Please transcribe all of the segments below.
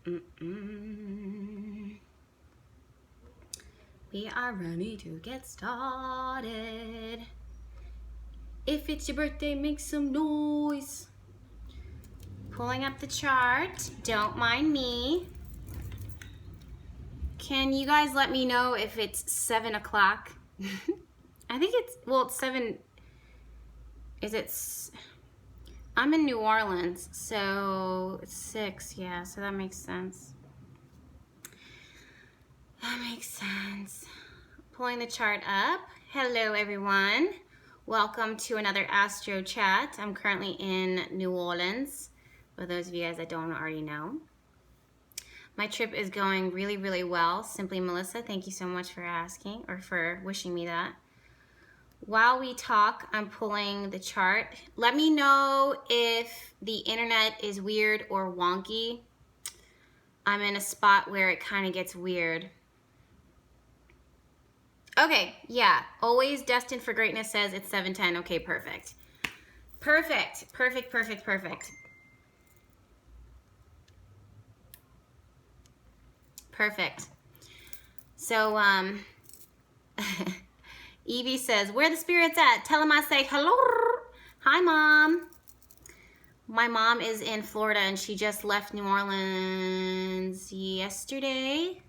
We are ready to get started. If it's your birthday, make some noise. Pulling up the chart. Don't mind me. Can you guys let me know if it's 7 o'clock? I think it's, well, it's 7. Is it? I'm in New Orleans, so it's 6. Yeah, so that makes sense. That makes sense. Pulling the chart up. Hello, everyone. Welcome to another Astro chat. I'm currently in New Orleans, for those of you guys that don't already know. My trip is going really, really well. Simply Melissa, thank you so much for asking, or for wishing me that. While we talk, I'm pulling the chart. Let me know if the internet is weird or wonky. I'm in a spot where it kind of gets weird. Okay, yeah, always destined for greatness says it's 7:10. Okay, perfect. Perfect, perfect, perfect, perfect. Perfect. So, Evie says, where the spirits at? Tell them I say hello. Hi, Mom. My mom is in Florida and she just left New Orleans yesterday.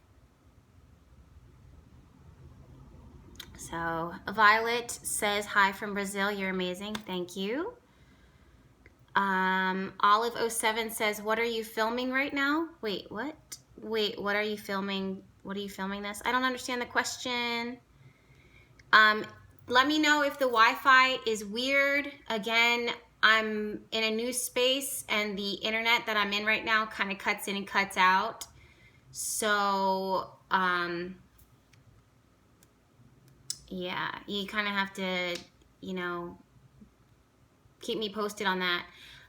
So, Violet says, hi from Brazil. You're amazing. Thank you. Olive07 says, what are you filming right now? Wait, what? Wait, what are you filming? What are you filming this? I don't understand the question. Let me know if the Wi-Fi is weird. Again, I'm in a new space and the internet that I'm in right now kind of cuts in and cuts out. So, yeah, you kind of have to, you know, keep me posted on that.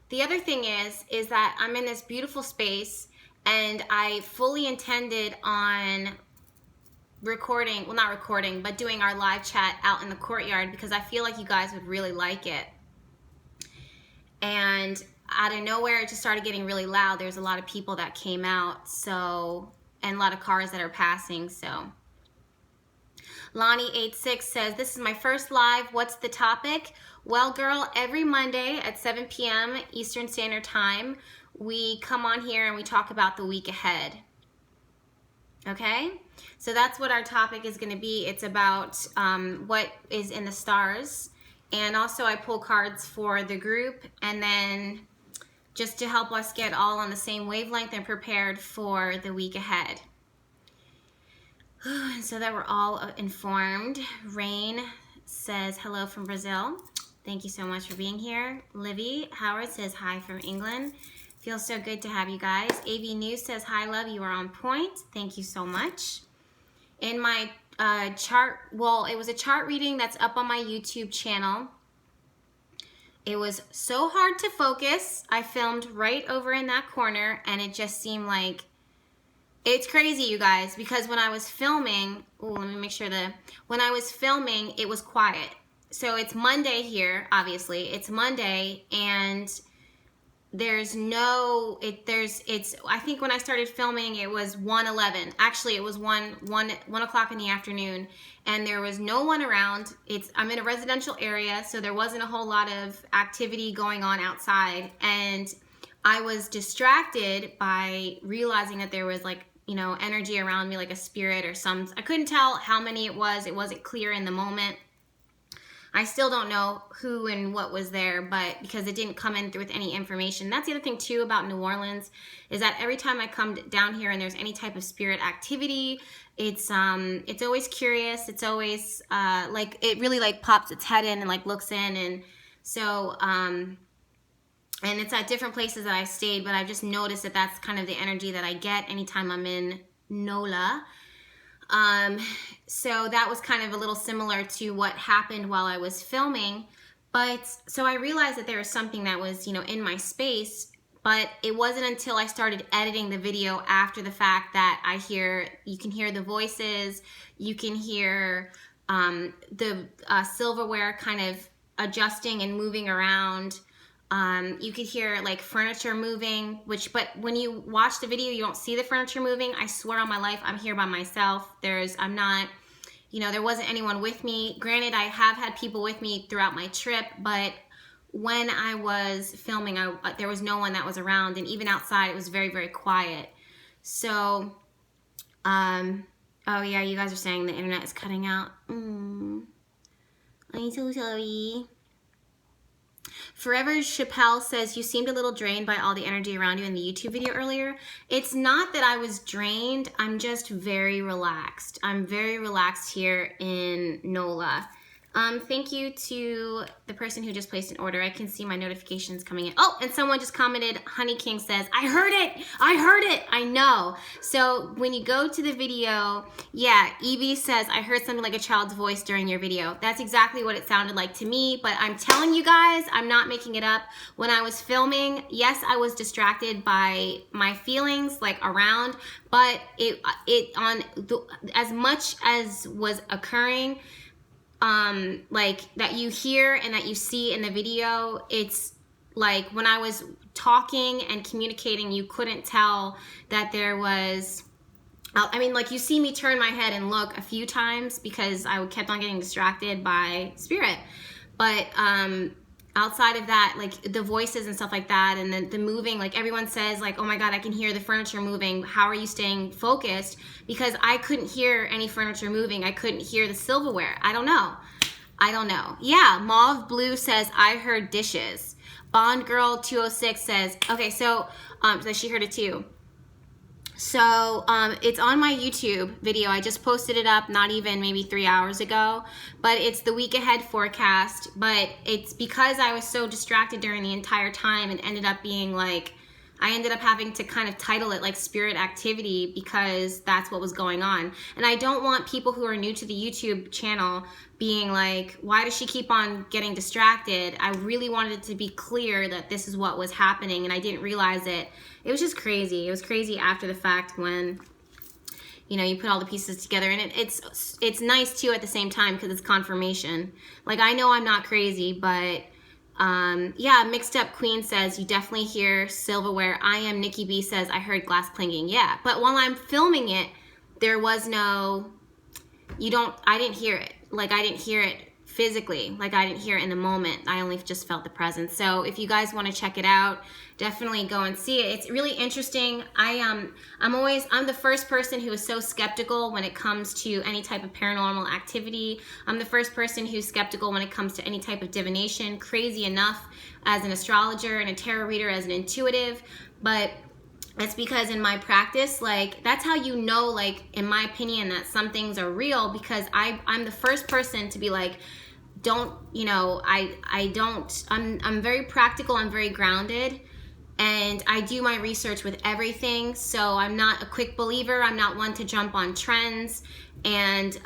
The other thing is that I'm in this beautiful space and I fully intended on recording, well, not recording, but doing our live chat out in the courtyard because I feel like you guys would really like it. And out of nowhere, it just started getting really loud. There's a lot of people that came out, so, and a lot of cars that are passing, so. Lonnie86 says, this is my first live. What's the topic? Well, girl, every Monday at 7 p.m. Eastern Standard Time, we come on here and we talk about the week ahead. Okay? So that's what our topic is going to be. It's about what is in the stars. And also I pull cards for the group. And then just to help us get all on the same wavelength and prepared for the week ahead. So that we're all informed. Rain says hello from Brazil. Thank you so much for being here. Livy Howard says hi from England. Feels so good to have you guys. AV News says hi, love. You are on point. Thank you so much. In my chart, well, it was a chart reading that's up on my YouTube channel. It was so hard to focus. I filmed right over in that corner and it just seemed like, it's crazy, you guys, because when I was filming, let me make sure when I was filming, it was quiet. So it's Monday here, obviously. It's Monday, and there's no, I think when I started filming, it was 1:11. Actually, it was 1 o'clock in the afternoon, and there was no one around. I'm in a residential area, so there wasn't a whole lot of activity going on outside, and I was distracted by realizing that there was like, you know, energy around me, like a spirit or some, I couldn't tell how many it wasn't clear in the moment. I still don't know who and what was there, but because it didn't come in with any information. That's the other thing too about New Orleans, is that every time I come down here and there's any type of spirit activity, it's always curious. It's always like, it really like pops its head in and like looks in. And so, and it's at different places that I've stayed, but I've just noticed that that's kind of the energy that I get anytime I'm in NOLA. So that was kind of a little similar to what happened while I was filming. But so I realized that there was something that was, you know, in my space, but it wasn't until I started editing the video after the fact that you can hear the voices, you can hear the silverware kind of adjusting and moving around. You could hear like furniture moving, but when you watch the video, you don't see the furniture moving. I swear on my life, I'm here by myself. I'm not, there wasn't anyone with me. Granted, I have had people with me throughout my trip, but when I was filming, there was no one that was around, and even outside, it was very, very quiet. So, oh yeah, you guys are saying the internet is cutting out. I'm so sorry. Forever Chappelle says, you seemed a little drained by all the energy around you in the YouTube video earlier. It's not that I was drained. I'm just very relaxed. I'm very relaxed here in NOLA. Thank you to the person who just placed an order. I can see my notifications coming in. Oh, and someone just commented, Honey King says, I heard it. I heard it. I know. So when you go to the video, yeah, Evie says, I heard something like a child's voice during your video. That's exactly what it sounded like to me. But I'm telling you guys, I'm not making it up. When I was filming, yes, I was distracted by my feelings like around, but as much as was occurring, like that you hear and that you see in the video, it's like when I was talking and communicating, you couldn't tell that there was, I mean, like you see me turn my head and look a few times because I kept on getting distracted by spirit. But outside of that, like the voices and stuff like that, and the moving, like everyone says like, oh my God, I can hear the furniture moving. How are you staying focused? Because I couldn't hear any furniture moving. I couldn't hear the silverware. I don't know. Yeah, Mauve Blue says, I heard dishes. Bond Girl 206 says, okay, so she heard it too. So it's on my YouTube video. I just posted it up not even maybe 3 hours ago, but it's the week ahead forecast. But it's because I was so distracted during the entire time and ended up being like, I ended up having to kind of title it like spirit activity because that's what was going on. And I don't want people who are new to the YouTube channel being like, why does she keep on getting distracted? I really wanted it to be clear that this is what was happening, and I didn't realize it. It was just crazy. It was crazy after the fact when, you put all the pieces together, and it's nice too at the same time because it's confirmation. Like, I know I'm not crazy, but yeah, Mixed Up Queen says, you definitely hear silverware. I am Nikki B says, I heard glass clinking. Yeah, but while I'm filming it, there was no, I didn't hear it. Like, I didn't hear it physically. Like, I didn't hear it in the moment. I only just felt the presence. So if you guys want to check it out, definitely go and see it. It's really interesting. I'm the first person who is so skeptical when it comes to any type of paranormal activity. I'm the first person who's skeptical when it comes to any type of divination. Crazy enough as an astrologer and a tarot reader, as an intuitive, but that's because in my practice, like, that's how you know, like, in my opinion, that some things are real, because I'm the first person to be like, I'm very practical, I'm very grounded, and I do my research with everything. So I'm not a quick believer. I'm not one to jump on trends, and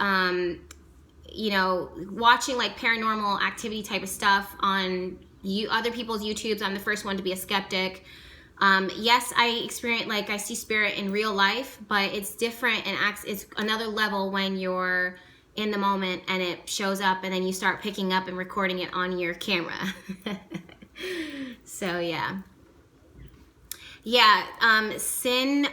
watching like paranormal activity type of stuff on other people's YouTubes, I'm the first one to be a skeptic. Yes, I see spirit in real life, but it's different, and it's another level when you're in the moment and it shows up and then you start picking up and recording it on your camera. So yeah. Yeah, Sin,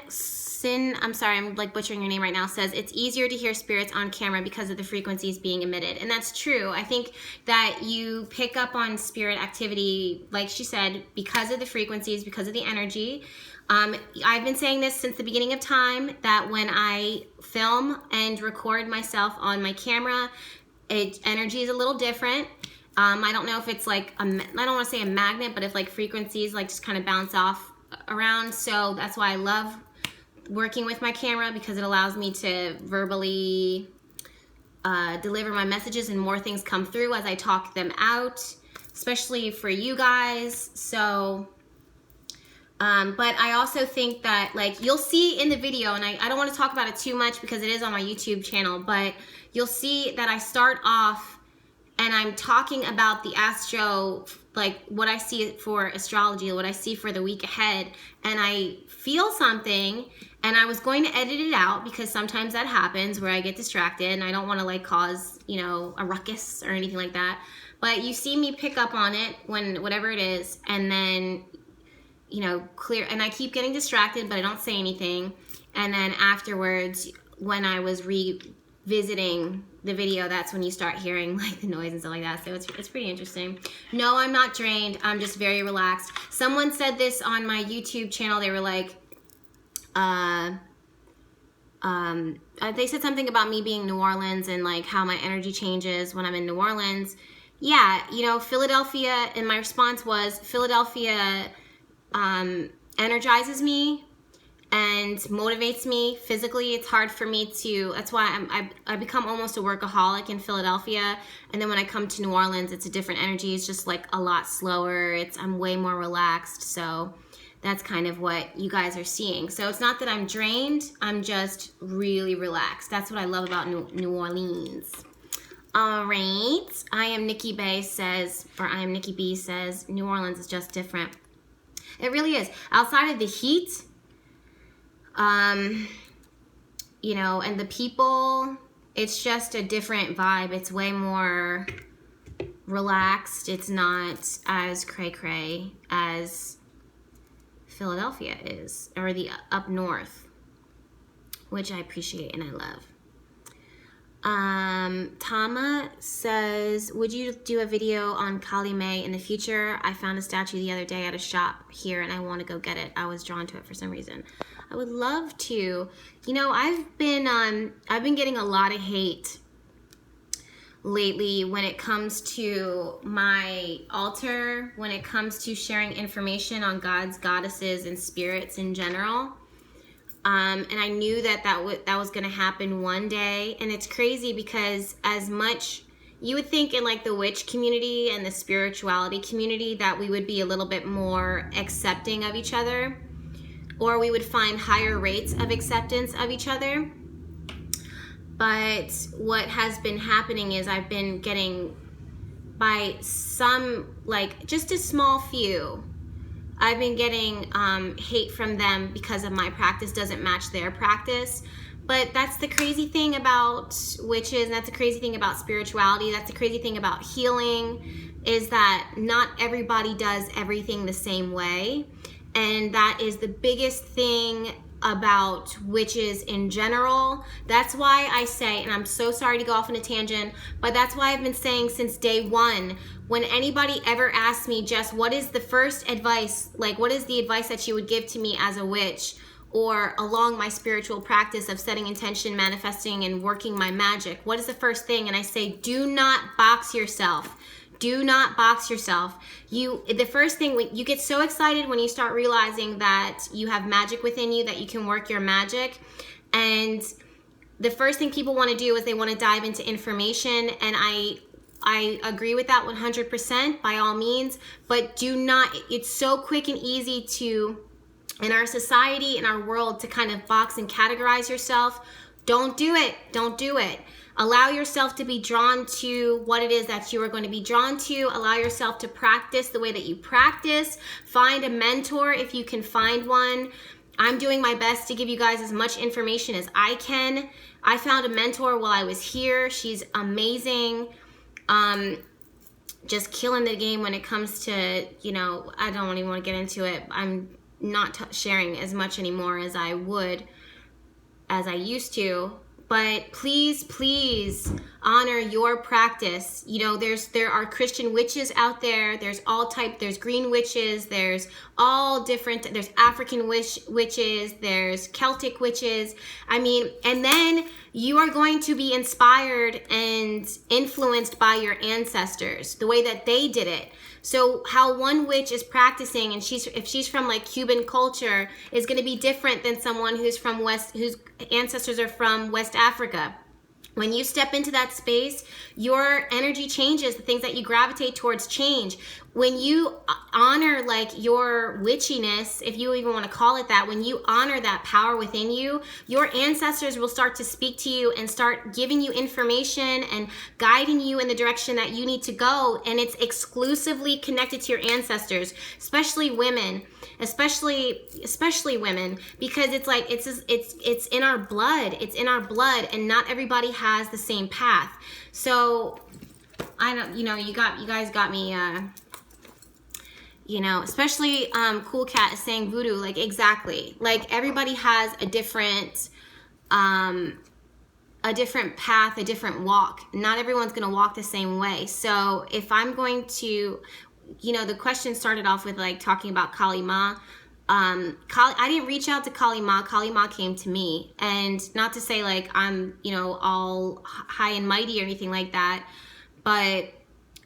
I'm sorry, I'm like butchering your name right now, says it's easier to hear spirits on camera because of the frequencies being emitted. And that's true. I think that you pick up on spirit activity, like she said, because of the frequencies, because of the energy. I've been saying this since the beginning of time, that when I film and record myself on my camera, energy is a little different. I don't know if it's like, I don't want to say a magnet, but if like frequencies like just kind of bounce off around. So that's why I love working with my camera, because it allows me to verbally deliver my messages, and more things come through as I talk them out, especially for you guys. So but I also think that, like, you'll see in the video, and I don't want to talk about it too much because it is on my YouTube channel, but you'll see that I start off and I'm talking about the Astro like what I see for astrology, what I see for the week ahead, and I feel something, and I was going to edit it out because sometimes that happens where I get distracted and I don't want to like cause, you know, a ruckus or anything like that. But you see me pick up on it when whatever it is, and then, you know, clear, and I keep getting distracted, but I don't say anything. And then afterwards, when I was revisiting the video, that's when you start hearing like the noise and stuff like that. So it's pretty interesting. No, I'm not drained. I'm just very relaxed. Someone said this on my YouTube channel. They were like, they said something about me being New Orleans and like how my energy changes when I'm in New Orleans. Yeah, you know, Philadelphia, and my response was Philadelphia energizes me and motivates me physically. It's hard for me to, that's why I become almost a workaholic in Philadelphia. And then when I come to New Orleans, it's a different energy. It's just like a lot slower. I'm way more relaxed. So that's kind of what you guys are seeing. So it's not that I'm drained, I'm just really relaxed. That's what I love about New Orleans. All right, I am Nikki B says, New Orleans is just different. It really is. Outside of the heat, you know, and the people, it's just a different vibe. It's way more relaxed. It's not as cray-cray as Philadelphia is, or the up north, which I appreciate and I love. Tama says, would you do a video on Kali May in the future? I found a statue the other day at a shop here and I want to go get it. I was drawn to it for some reason. I would love to. You know, I've been getting a lot of hate lately when it comes to my altar, when it comes to sharing information on gods, goddesses, and spirits in general. And I knew that was going to happen one day. And it's crazy because as much you would think in like the witch community and the spirituality community that we would be a little bit more accepting of each other, or we would find higher rates of acceptance of each other. But what has been happening is I've been getting, by some, like just a small few, I've been getting hate from them because of my practice doesn't match their practice. But that's the crazy thing about witches, and that's the crazy thing about spirituality, that's the crazy thing about healing, is that not everybody does everything the same way. And that is the biggest thing about witches in general. That's why I say, and I'm so sorry to go off on a tangent, but that's why I've been saying since day one, when anybody ever asks me, Jess, what is the first advice, like what is the advice that you would give to me as a witch, or along my spiritual practice of setting intention, manifesting, and working my magic, what is the first thing? And I say, do not box yourself. Do not box yourself. The first thing, you get so excited when you start realizing that you have magic within you, that you can work your magic. And the first thing people want to do is they want to dive into information. And I agree with that 100% by all means, but do not, it's so quick and easy to, in our society, in our world, to kind of box and categorize yourself. Don't do it. Don't do it. Allow yourself to be drawn to what it is that you are going to be drawn to. Allow yourself to practice the way that you practice. Find a mentor if you can find one. I'm doing my best to give you guys as much information as I can. I found a mentor while I was here. She's amazing. Just killing the game when it comes to, you know, I don't even want to get into it. I'm not sharing as much anymore as I used to. But please, please honor your practice. You know, there are Christian witches out there. There's there's green witches. There's all different, there's African witches. There's Celtic witches. I mean, and then you are going to be inspired and influenced by your ancestors, the way that they did it. So how one witch is practicing, and if she's from like Cuban culture, is going to be different than someone whose ancestors are from West Africa. When you step into that space, your energy changes. The things that you gravitate towards change. when you honor like your witchiness, if you even want to call it that, when you honor that power within you, your ancestors will start to speak to you and start giving you information and guiding you in the direction that you need to go. And it's exclusively connected to your ancestors, especially women, especially women, because it's like it's in our blood. It's in our blood, and not everybody has the same path. So I don't, you know, you guys got me, you know, especially Cool Cat is saying voodoo, like exactly. Like everybody has a different path, a different walk. Not everyone's gonna walk the same way. So if I'm going to, you know, the question started off with like talking about Kali Ma. I didn't reach out to Kali Ma. Kali Ma came to me, and not to say like I'm, you know, all high and mighty or anything like that, but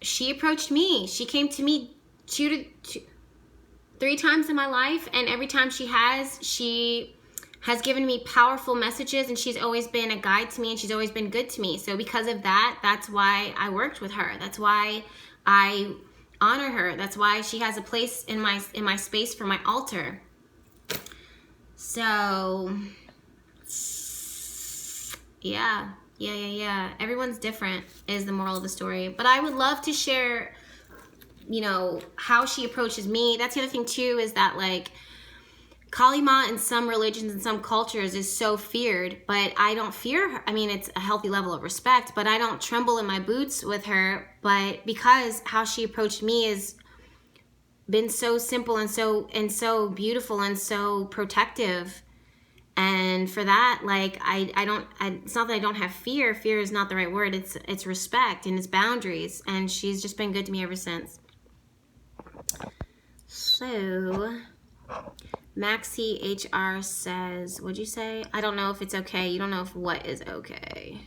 she approached me. She came to me 3 times in my life, and every time she has given me powerful messages, and she's always been a guide to me, and she's always been good to me. So because of that, that's why I worked with her. That's why I honor her. That's why she has a place in my space for my altar. So yeah. Everyone's different is the moral of the story. But I would love to share, you know, how she approaches me. That's the other thing too, is that like Kali Ma in some religions and some cultures is so feared, but I don't fear her. I mean, it's a healthy level of respect, but I don't tremble in my boots with her. But because how she approached me has been so simple and so beautiful and so protective. And for that, like, it's not that I don't have fear. Fear is not the right word. It's respect and it's boundaries. And she's just been good to me ever since. So, Maxi HR says, what'd you say? I don't know if it's okay. You don't know if what is okay.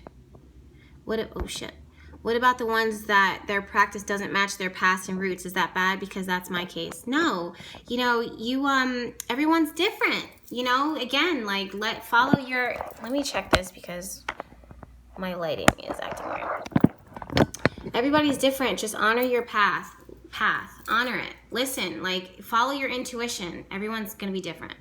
Oh shit. What about the ones that their practice doesn't match their past and roots? Is that bad? Because that's my case. No, you know, everyone's different. You know, again, like follow your. Let me check this because my lighting is acting weird. Everybody's different. Just honor your path. Honor it. Listen, like follow your intuition. Everyone's gonna be different.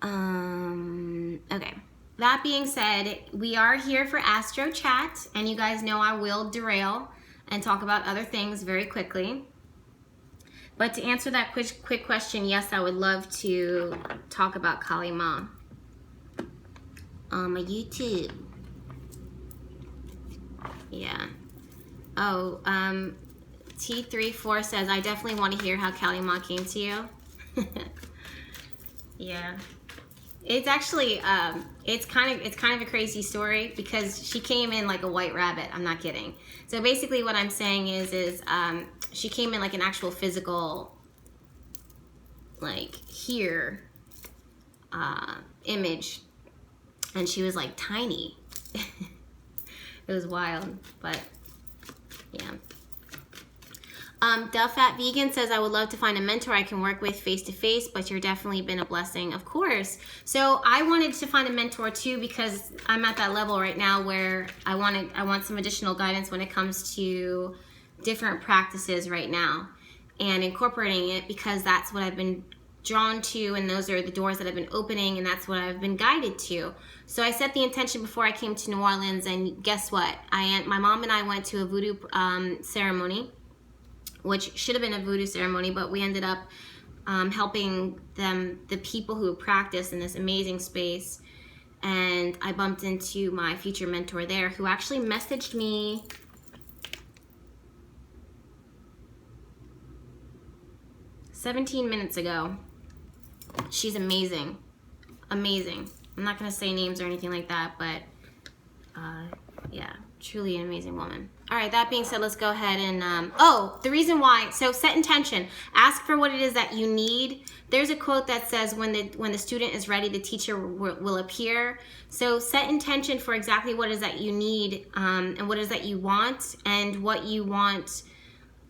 Okay. That being said, we are here for Astro Chat, and you guys know I will derail and talk about other things very quickly. But to answer that quick question, yes, I would love to talk about Kali Ma on my YouTube. Yeah. Oh, T34 says, I definitely want to hear how Kali Ma came to you. Yeah. It's actually, it's kind of a crazy story because she came in like a white rabbit. I'm not kidding. So basically what I'm saying is she came in like an actual physical, like here, image, and she was like tiny. It was wild, but yeah. Duff Fat Vegan says, I would love to find a mentor I can work with face to face, but you're definitely been a blessing. Of course. So I wanted to find a mentor too, because I'm at that level right now where I want some additional guidance when it comes to different practices right now and incorporating it, because that's what I've been drawn to, and those are the doors that I've been opening, and that's what I've been guided to. So I set the intention before I came to New Orleans, and guess what? My mom and I went to a voodoo ceremony, which should have been a voodoo ceremony, but we ended up helping the people who practice in this amazing space. And I bumped into my future mentor there, who actually messaged me 17 minutes ago. She's amazing. Amazing. I'm not going to say names or anything like that, but yeah, truly an amazing woman. All right, that being said, let's go ahead and, the reason why, so set intention. Ask for what it is that you need. There's a quote that says, when the student is ready, the teacher will appear. So set intention for exactly what it is that you need, and what it is that you want, and what you want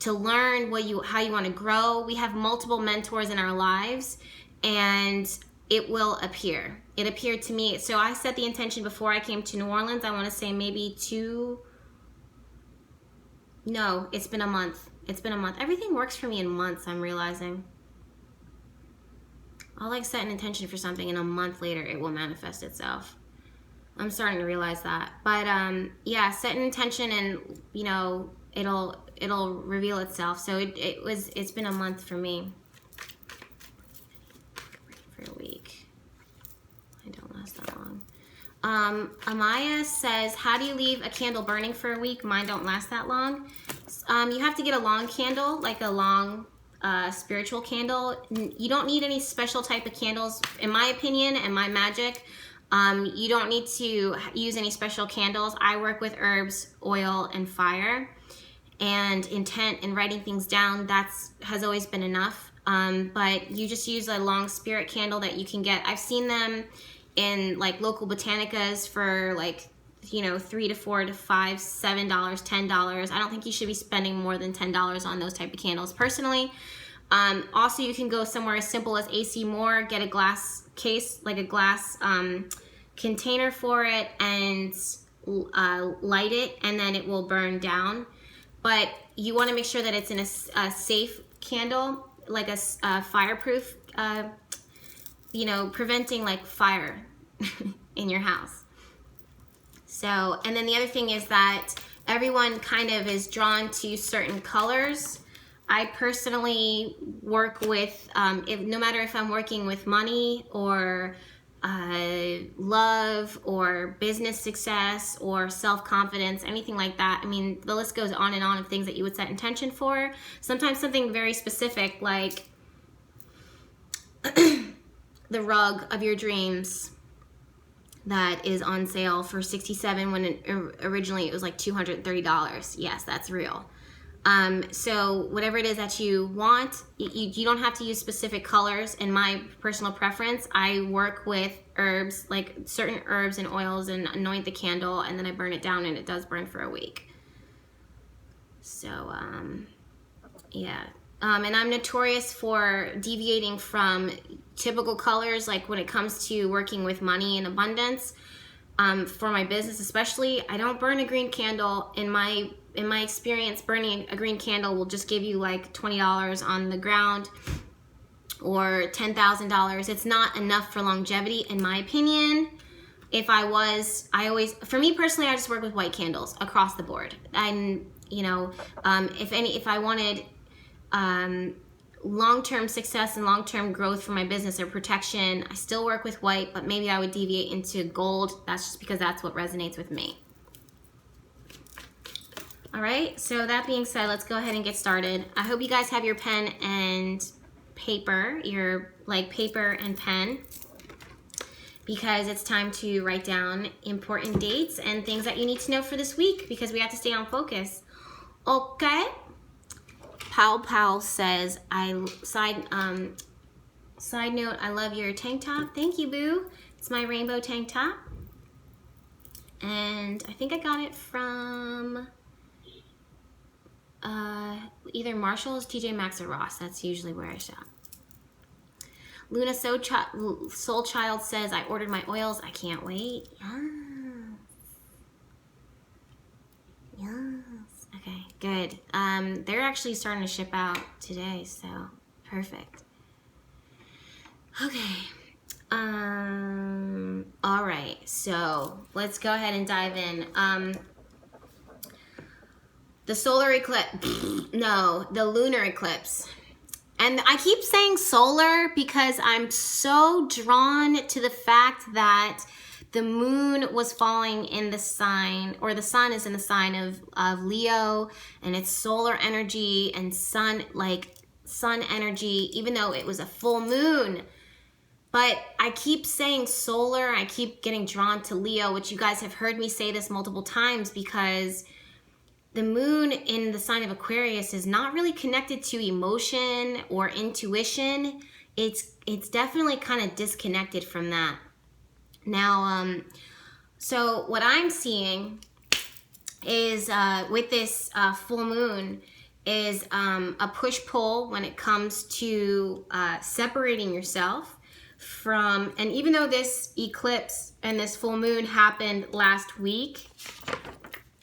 to learn, how you want to grow. We have multiple mentors in our lives, and it will appear. It appeared to me. So I set the intention before I came to New Orleans. I want to say maybe no, it's been a month. It's been a month. Everything works for me in months, I'm realizing. I'll like set an intention for something and a month later it will manifest itself. I'm starting to realize that. But yeah, set an intention and you know, it'll reveal itself. So it's been a month for me. For a week. I don't last that long. Amaya says, how do you leave a candle burning for a week? Mine don't last that long. You have to get a long candle, like a long spiritual candle. You don't need any special type of candles, in my opinion and my magic. You don't need to use any special candles. I work with herbs, oil, and fire. And intent and writing things down, has always been enough. But you just use a long spirit candle that you can get. I've seen them in like local botanicas for like, you know, $3 to $4 to $5, $7, $10. I don't think you should be spending more than $10 on those type of candles personally. Also, you can go somewhere as simple as AC Moore, get a glass case, like a glass container for it, and light it, and then it will burn down. But you want to make sure that it's in a safe candle, like a fireproof, you know, preventing like fire in your house. So, and then the other thing is that everyone kind of is drawn to certain colors. I personally work with, no matter if I'm working with money or love or business success or self-confidence, anything like that. I mean, the list goes on and on of things that you would set intention for. Sometimes something very specific like the rug of your dreams that is on sale for $67 when originally it was like $230. Yes, that's real. So whatever it is that you want, you don't have to use specific colors. In my personal preference, I work with herbs, like certain herbs and oils, and anoint the candle, and then I burn it down, and it does burn for a week. So, yeah. And I'm notorious for deviating from typical colors, like when it comes to working with money and abundance. For my business especially, I don't burn a green candle. In my experience, burning a green candle will just give you like $20 on the ground or $10,000. It's not enough for longevity, in my opinion. For me personally, I just work with white candles across the board. And, you know, if I wanted long-term success and long-term growth for my business or protection, I still work with white, but maybe I would deviate into gold. That's just because that's what resonates with me. All right, so that being said, let's go ahead and get started. I hope you guys have your pen and paper, your like paper and pen, because it's time to write down important dates and things that you need to know for this week, because we have to stay on focus. Okay. Powell says, side note, I love your tank top. Thank you, boo. It's my rainbow tank top. And I think I got it from either Marshall's, TJ Maxx, or Ross. That's usually where I shop. Luna Soul Child says, I ordered my oils. I can't wait. Yes. Okay, good. They're actually starting to ship out today, so perfect. Okay. All right, so let's go ahead and dive in. The solar eclipse, no, the lunar eclipse. And I keep saying solar because I'm so drawn to the fact that the moon was falling in the sign, or the sun is in the sign of Leo, and it's solar energy and sun energy, even though it was a full moon. But I keep saying solar, I keep getting drawn to Leo, which you guys have heard me say this multiple times, because the moon in the sign of Aquarius is not really connected to emotion or intuition. It's definitely kind of disconnected from that. Now, so what I'm seeing is with this full moon is a push-pull when it comes to separating yourself from, and even though this eclipse and this full moon happened last week,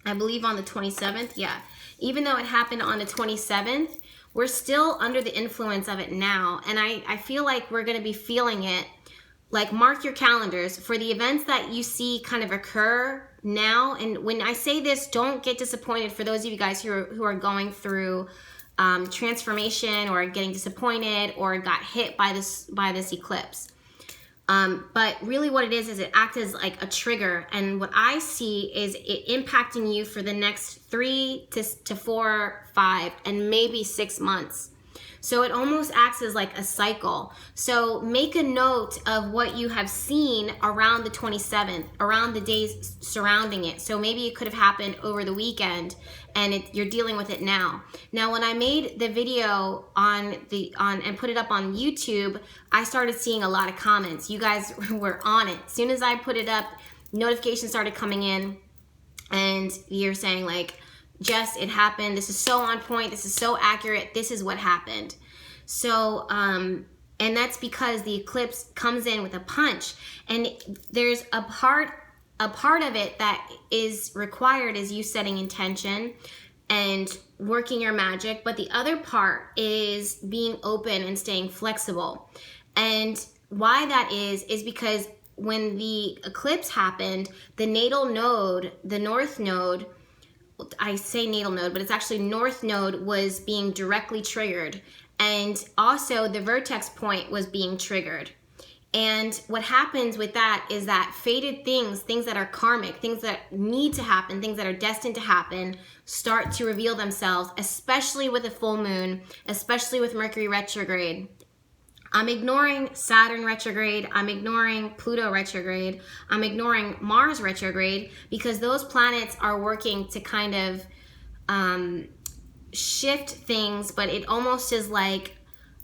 I believe on the 27th, yeah. Even though it happened on the 27th, we're still under the influence of it now. And I feel like we're going to be feeling it. Like, mark your calendars for the events that you see kind of occur now. And when I say this, don't get disappointed for those of you guys who are going through transformation or getting disappointed or got hit by this eclipse. But really what it is it acts as like a trigger. And what I see is it impacting you for the next 3 to 4, 5, and maybe 6 months. So it almost acts as like a cycle. So make a note of what you have seen around the 27th, around the days surrounding it. So maybe it could have happened over the weekend and you're dealing with it now. Now, when I made the video and put it up on YouTube, I started seeing a lot of comments. You guys were on it. As soon as I put it up, notifications started coming in and you're saying like, Jess, it happened. This is so on point. This is so accurate. This is what happened. So, and that's because the eclipse comes in with a punch, and there's a part of it that is required is you setting intention and working your magic. But the other part is being open and staying flexible. And why that is because when the eclipse happened, the natal node, the north node, I say natal node, but it's actually north node was being directly triggered. And also the vertex point was being triggered. And what happens with that is that fated things that are karmic, things that need to happen, things that are destined to happen, start to reveal themselves, especially with a full moon, especially with Mercury retrograde. I'm ignoring Saturn retrograde, I'm ignoring Pluto retrograde, I'm ignoring Mars retrograde, because those planets are working to kind of shift things, but it almost is like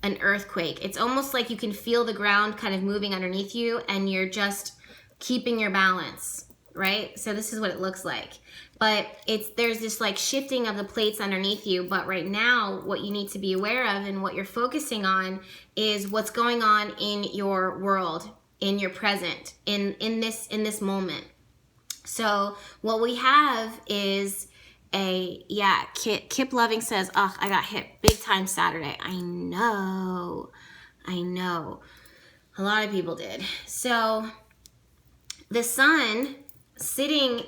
an earthquake. It's almost like you can feel the ground kind of moving underneath you and you're just keeping your balance, right? So this is what it looks like. But there's this like shifting of the plates underneath you. But right now, what you need to be aware of and what you're focusing on is what's going on in your world, in your present, in this moment. So what we have is Kip Loving says, oh, I got hit big time Saturday. I know. A lot of people did. So the sun sitting,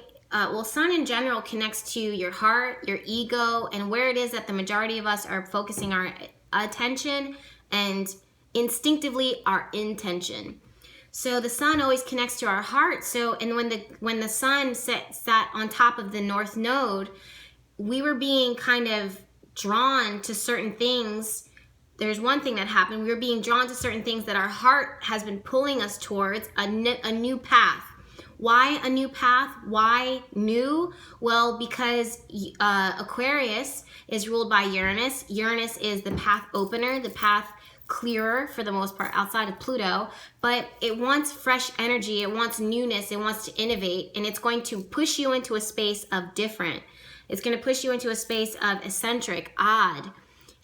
sun in general connects to your heart, your ego, and where it is that the majority of us are focusing our attention and instinctively our intention. So the sun always connects to our heart. So, and when the sun sat on top of the north node, we were being kind of drawn to certain things. There's one thing that happened. We were being drawn to certain things that our heart has been pulling us towards, a new path. Why a new path? Why new? Well, because Aquarius is ruled by Uranus. Uranus is the path opener, the path clearer for the most part outside of Pluto, but it wants fresh energy, it wants newness, it wants to innovate, and it's going to push you into a space of different. It's going to push you into a space of eccentric, odd,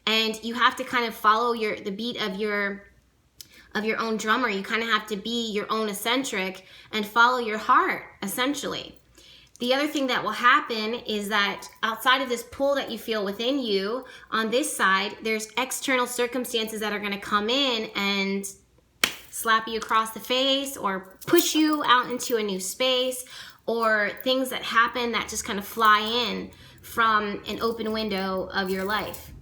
and you have to kind of follow the beat of your own drummer. You kind of have to be your own eccentric and follow your heart, essentially. The other thing that will happen is that outside of this pull that you feel within you, on this side, there's external circumstances that are going to come in and slap you across the face or push you out into a new space, or things that happen that just kind of fly in from an open window of your life.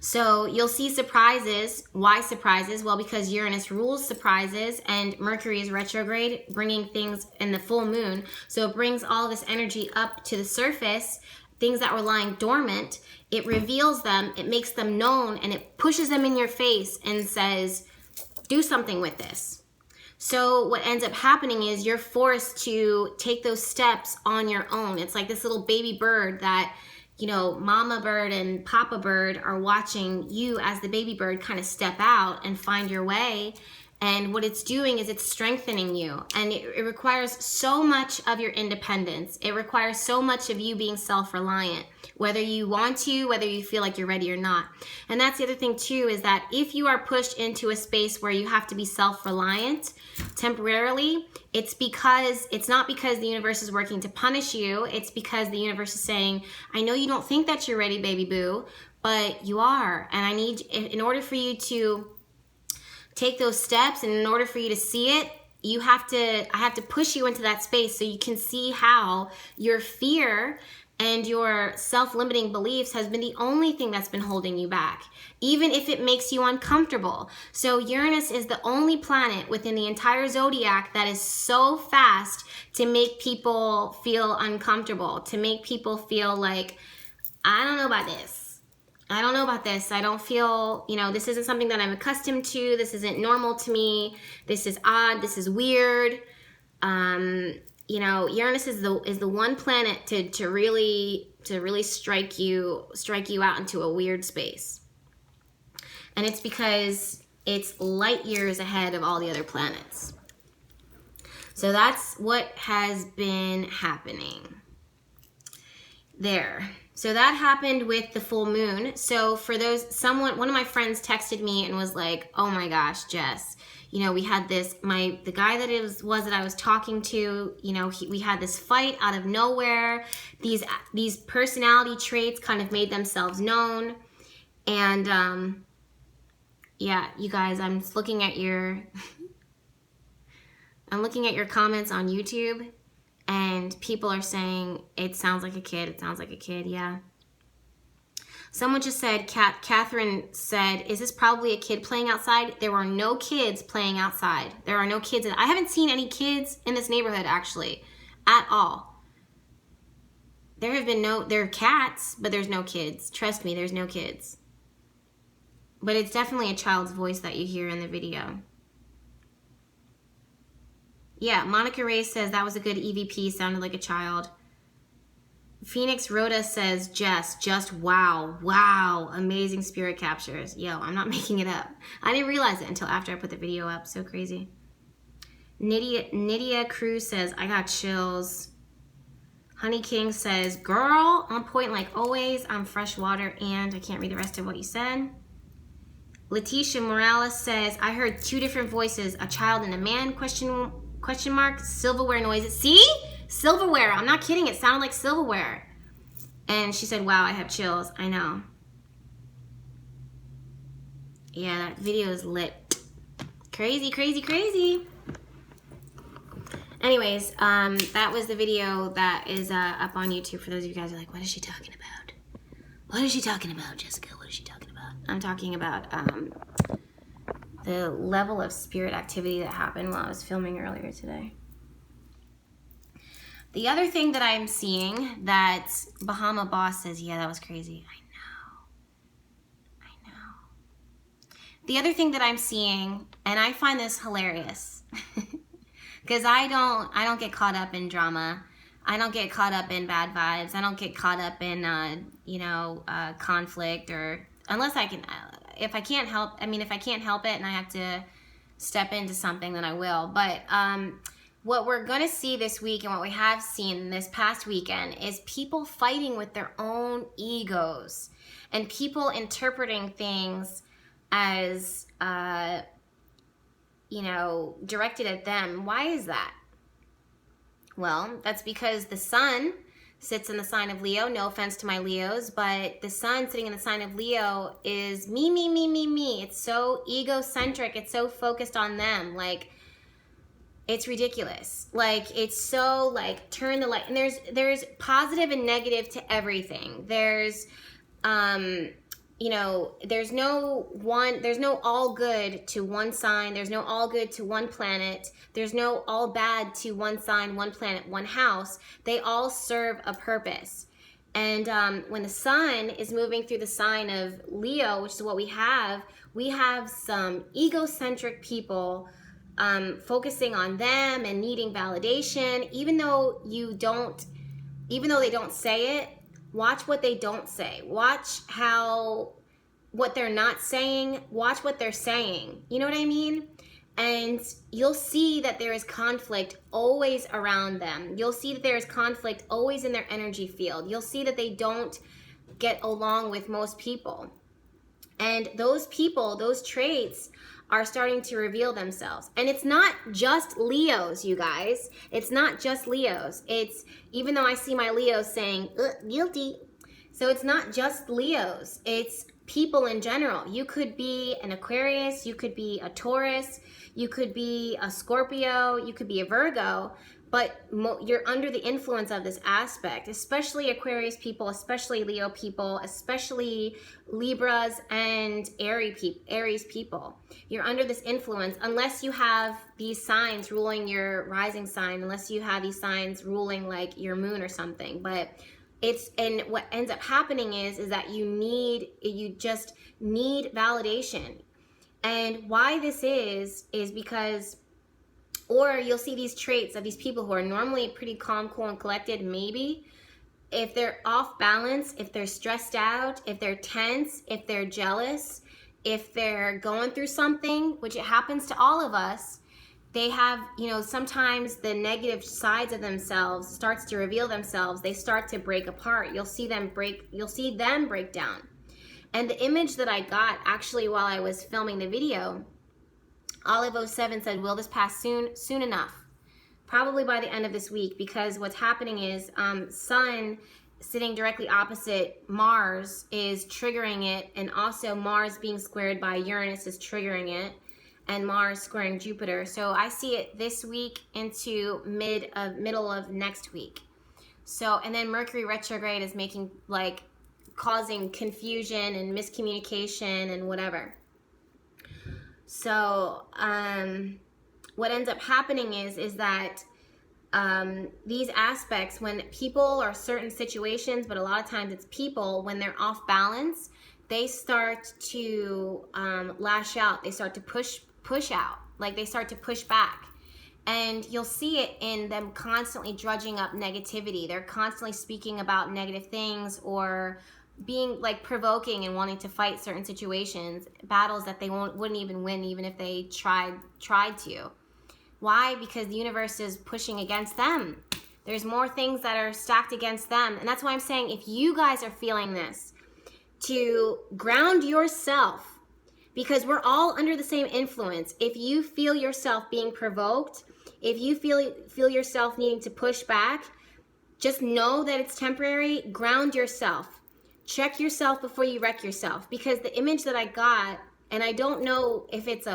So you'll see surprises. Why surprises? Well, because Uranus rules surprises and Mercury is retrograde, bringing things in the full moon. So it brings all this energy up to the surface, things that were lying dormant. It reveals them, it makes them known, and it pushes them in your face and says, do something with this. So what ends up happening is you're forced to take those steps on your own. It's like this little baby bird that, you know, mama bird and papa bird are watching you as the baby bird kind of step out and find your way. And what it's doing is it's strengthening you. And it requires so much of your independence. It requires so much of you being self-reliant, whether you want to, whether you feel like you're ready or not. And that's the other thing too, is that if you are pushed into a space where you have to be self-reliant temporarily, it's not because the universe is working to punish you. It's because the universe is saying, I know you don't think that you're ready, baby boo, but you are. And I need, in order for you to take those steps, and in order for you to see it, I have to push you into that space so you can see how your fear and your self-limiting beliefs has been the only thing that's been holding you back, even if it makes you uncomfortable. So Uranus is the only planet within the entire zodiac that is so fast to make people feel uncomfortable, to make people feel like, I don't know about this. I don't know about this. I don't feel, this isn't something that I'm accustomed to. This isn't normal to me. This is odd. This is weird. Uranus is the one planet to really strike you out into a weird space. And it's because it's light years ahead of all the other planets. So that's what has been happening there. So that happened with the full moon. So for one of my friends texted me and was like, oh my gosh, Jess, we had this, the guy that that I was talking to, we had this fight out of nowhere. These personality traits kind of made themselves known. And, yeah, you guys, I'm looking at your comments on YouTube. And people are saying, it sounds like a kid. It sounds like a kid, yeah. Someone just said, Catherine said, is this probably a kid playing outside? There are no kids playing outside. There are no kids. I haven't seen any kids in this neighborhood, actually, at all. There are cats, but there's no kids. Trust me, there's no kids. But it's definitely a child's voice that you hear in the video. Yeah, Monica Ray says that was a good EVP, sounded like a child. Phoenix Rhoda says, Jess, just wow, amazing spirit captures. Yo, I'm not making it up. I didn't realize it until after I put the video up. So crazy. Nydia Cruz says, I got chills. Honey King says, girl, on point like always. I'm fresh water, and I can't read the rest of what you said. Letitia Morales says, I heard two different voices, a child and a man, question mark, silverware noises. See? Silverware. I'm not kidding. It sounded like silverware. And she said, wow, I have chills. I know. Yeah, that video is lit. Crazy, crazy, crazy. Anyways, that was the video that is up on YouTube for those of you guys who are like, what is she talking about? What is she talking about, Jessica? What is she talking about? I'm talking about the level of spirit activity that happened while I was filming earlier today. The other thing that I'm seeing that Bahama Boss says, yeah, that was crazy. I know. The other thing that I'm seeing, and I find this hilarious, because I don't get caught up in drama. I don't get caught up in bad vibes. I don't get caught up in, conflict, or unless I can, if I can't help it and I have to step into something, then I will. But what we're going to see this week, and what we have seen this past weekend, is people fighting with their own egos and people interpreting things as, directed at them. Why is that? Well, that's because the sun sits in the sign of Leo. No offense to my Leos, but the sun sitting in the sign of Leo is me, me, me, me, me. It's so egocentric. It's so focused on them. Like, it's ridiculous. Like, it's so, like, turn the light. And there's positive and negative to everything. There's, there's no all good to one sign. There's no all good to one planet. There's no all bad to one sign, one planet, one house. They all serve a purpose. And when the sun is moving through the sign of Leo, which is what we have some egocentric people focusing on them and needing validation. Even though they don't say it, watch what they don't say. Watch what they're not saying. Watch what they're saying. You know what I mean? And you'll see that there is conflict always around them. You'll see that there is conflict always in their energy field. You'll see that they don't get along with most people. And those people, those traits are starting to reveal themselves. And it's not just Leos, you guys. It's not just Leos. It's, even though I see my Leos saying, guilty. So it's not just Leos. It's people in general. You could be an Aquarius. You could be a Taurus. You could be a Scorpio. You could be a Virgo. But you're under the influence of this aspect, especially Aquarius people, especially Leo people, especially Libras and Aries people. You're under this influence unless you have these signs ruling your rising sign, unless you have these signs ruling like your moon or something. But and what ends up happening is that you just need validation. And why this is because, or you'll see these traits of these people who are normally pretty calm, cool, and collected. Maybe if they're off balance, if they're stressed out, if they're tense, if they're jealous, if they're going through something, which it happens to all of us, they have, sometimes the negative sides of themselves starts to reveal themselves. They start to break apart. You'll see them break down. And the image that I got actually while I was filming the video, Olive07 said, will this pass soon enough? Probably by the end of this week, because what's happening is Sun sitting directly opposite Mars is triggering it, and also Mars being squared by Uranus is triggering it, and Mars squaring Jupiter. So I see it this week into middle of next week. So, and then Mercury retrograde is causing confusion and miscommunication and whatever. So what ends up happening is that these aspects, when people or certain situations, but a lot of times it's people, when they're off balance, they start to lash out. They start to push out, like they start to push back. And you'll see it in them constantly drudging up negativity. They're constantly speaking about negative things, or being provoking and wanting to fight certain situations, battles that they wouldn't even win even if they tried to. Why? Because the universe is pushing against them. There's more things that are stacked against them. And that's why I'm saying, if you guys are feeling this, to ground yourself, because we're all under the same influence. If you feel yourself being provoked, if you feel yourself needing to push back, just know that it's temporary. Ground yourself. Check yourself before you wreck yourself, because the image that I got, and I don't know if it's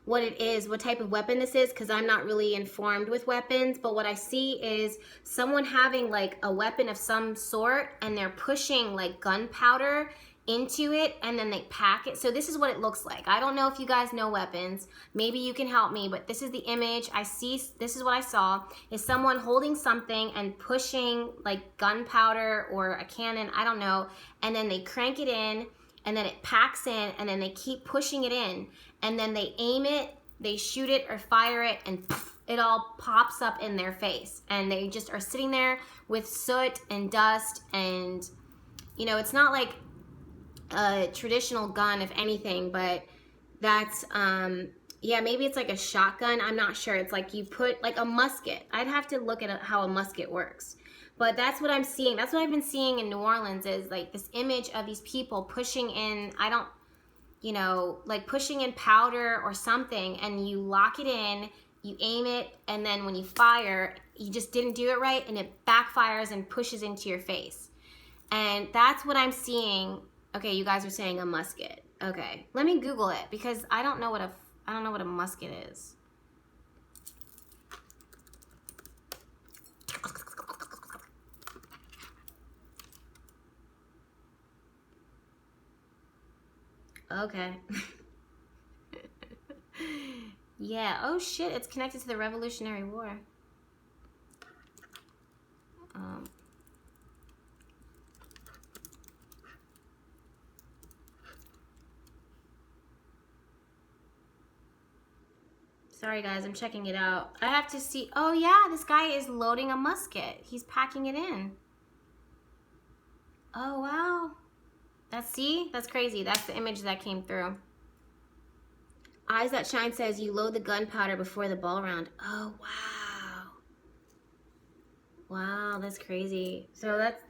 what it is, what type of weapon this is, because I'm not really informed with weapons, but what I see is someone having a weapon of some sort, and they're pushing gunpowder into it, and then they pack it. So this is what it looks like. I don't know if you guys know weapons. Maybe you can help me, but this is the image I see. This is what I saw, is someone holding something and pushing gunpowder or a cannon, I don't know, and then they crank it in, and then it packs in, and then they keep pushing it in, and then they aim it, they shoot it or fire it, and poof, it all pops up in their face. And they just are sitting there with soot and dust, and it's not like a traditional gun, if anything, but that's maybe it's like a shotgun. I'm not sure. It's you put a musket. I'd have to look at how a musket works, but that's what I'm seeing. That's what I've been seeing in New Orleans, is this image of these people pushing in, pushing in powder or something, and you lock it in, you aim it, and then when you fire, you just didn't do it right, and it backfires and pushes into your face. And that's what I'm seeing. Okay, you guys are saying a musket. Okay, let me Google it, because I don't know what a musket is. Okay. Yeah. Oh shit! It's connected to the Revolutionary War. Sorry guys, I'm checking it out. I have to see. Oh yeah, this guy is loading a musket. He's packing it in. Oh wow. That's crazy. That's the image that came through. Eyes That Shine says you load the gunpowder before the ball round. Oh wow. Wow, that's crazy. So that's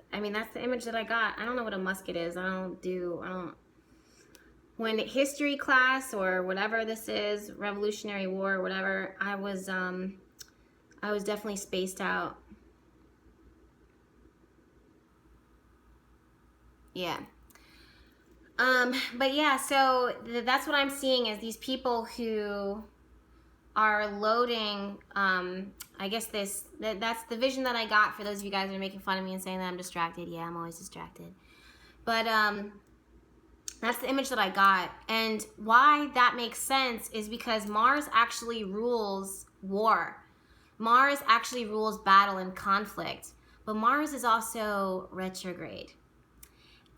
the image that I got. I don't know what a musket is. What when history class or whatever this is, Revolutionary War or whatever, I was definitely spaced out. Yeah. But yeah, so that's what I'm seeing is these people who are loading, I guess that's the vision that I got for those of you guys who are making fun of me and saying that I'm distracted. Yeah, I'm always distracted. But that's the image that I got. And why that makes sense is because Mars actually rules war. Mars actually rules battle and conflict. But Mars is also retrograde.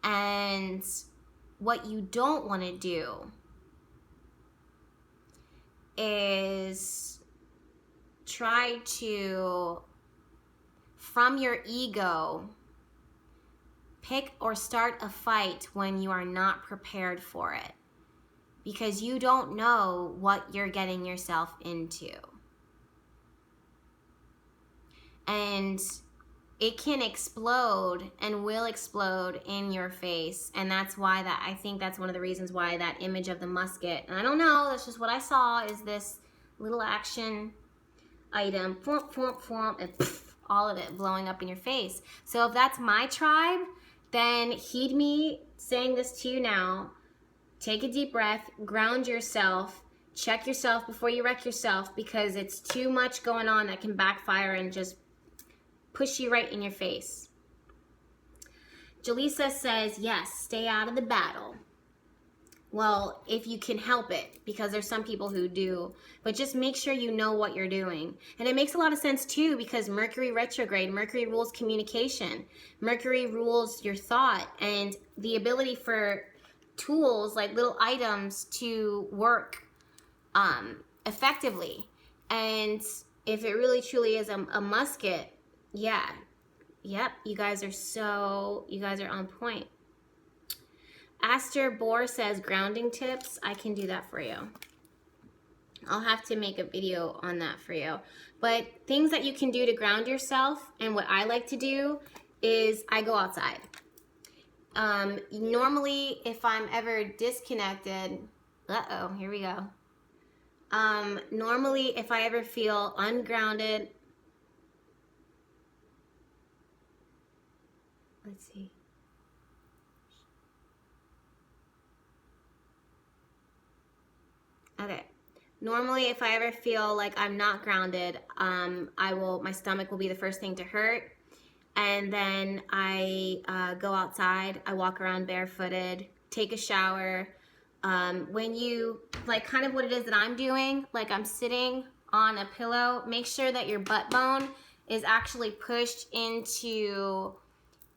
And what you don't want to do is try to, from your ego, pick or start a fight when you are not prepared for it, because you don't know what you're getting yourself into. And it can explode and will explode in your face. And that's why I think that's one of the reasons why that image of the musket, and I don't know, that's just what I saw, is this little action item, and all of it blowing up in your face. So if that's my tribe, then heed me saying this to you now. Take a deep breath, ground yourself, check yourself before you wreck yourself, because it's too much going on that can backfire and just push you right in your face. Jaleesa says, yes, stay out of the battle. Well, if you can help it, because there's some people who do, but just make sure you know what you're doing. And it makes a lot of sense too, because Mercury retrograde, Mercury rules communication. Mercury rules your thought and the ability for tools, like little items, to work effectively. And if it really truly is a musket, yeah, yep, you guys are on point. Aster Bohr says grounding tips. I can do that for you. I'll have to make a video on that for you. But things that you can do to ground yourself, and what I like to do is I go outside. Normally, if I'm ever disconnected, here we go. Normally, if I ever feel ungrounded, let's see. Okay. Normally, if I ever feel like I'm not grounded, my stomach will be the first thing to hurt. And then I go outside, I walk around barefooted, take a shower. When you, like kind of what it is that I'm doing, like I'm sitting on a pillow, make sure that your butt bone is actually pushed into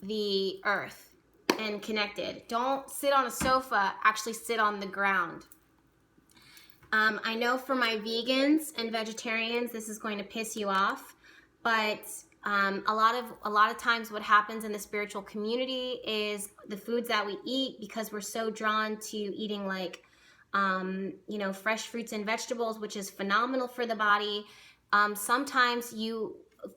the earth and connected. Don't sit on a sofa, actually sit on the ground. I know for my vegans and vegetarians, this is going to piss you off, but a lot of times what happens in the spiritual community is the foods that we eat, because we're so drawn to eating like, fresh fruits and vegetables, which is phenomenal for the body. Sometimes